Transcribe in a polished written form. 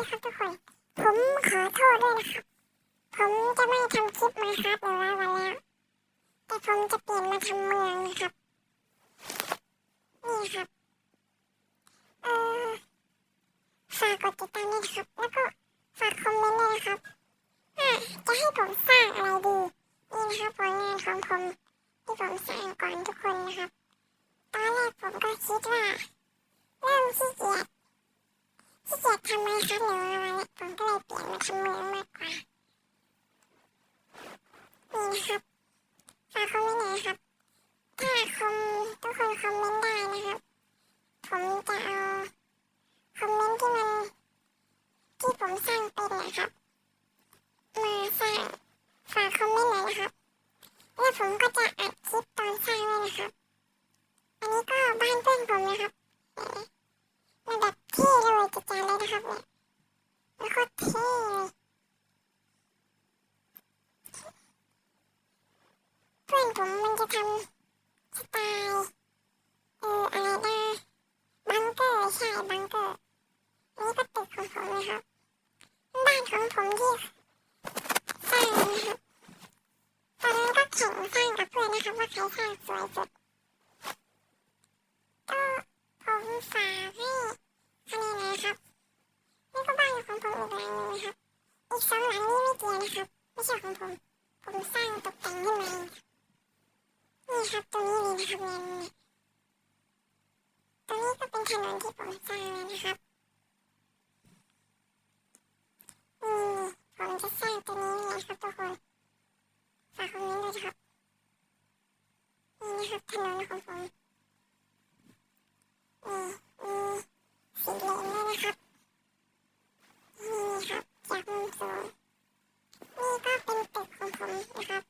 ครับทุกคนผมขอโทษด้วยนะครับผมจะไม่ทำคลิปมาครับ100 วันแล้วแต่ผมจะเปลี่ยนมาทำเมืองนะครับนี่ครับเออฝากกดติดตามด้วยนะครับแล้วก็ฝากคอมเมนต์ด้วยนะครับจะให้ผมสร้างอะไรดีนี่นะครับผลงานของผมที่ผมสร้างก่อนทุกคนนะครับตอนแรกผมก็คิดว่าเริ่มขี้เกียจทำไมครับ100 วันแล้วผมก็เลยเปลี่ยนมาทำเมืองมากกว่านี่นะครับฝากคอมเมนต์หน่อยนะครับถ้าทุกคนคอมเมนต์ได้นะครับผมจะเอาคอมเมนต์ที่ผมสร้างเป็นนะครับมาสร้างฝากคอมเมนต์หน่อยนะครับแล้วผมก็จะอัดคลิปตอนสร้างด้วยนะครับอันนี้ก็บ้านเพื่อนผมนะครับมันแบบเท่เลยจัดจานเลยนะครับเนี่ยแล้วก็เท่เลยเพื่อนผมมันจะทำสไตล์อะไรนะบังเกอร์ใช่บังเกอร์อันนี้ก็ตึกของผมนะครับบ้านของผมที่สร้างนะครับตอนนั้นก็แข่งสร้างกับเพื่อนนะครับว่าใครสร้างสวยสุดก็ผมฝากให้คะแนนนะครับนี่ก็บ้านของผมอีกหลังนึงนะครับอีก2 หลังนี้ไม่เกี่ยวนะครับไม่ใช่ของผมสร้างตกแต่งขึ้นมาเองนี่ครับตรงนี้เลยนะครับเนี่ยตรงนี้ก็เป็นถนนที่ผมสร้างเลยนะครับผมจะสร้างตัวนี้เลยครับทุกคนฝากคอมเมนต์ด้วยนะครับนี่นะครับถนนของผมมี4 เลนด้วยนะครับนี่ครับจากมุมสูงนี่ก็เป็นตึกของผมนะครับ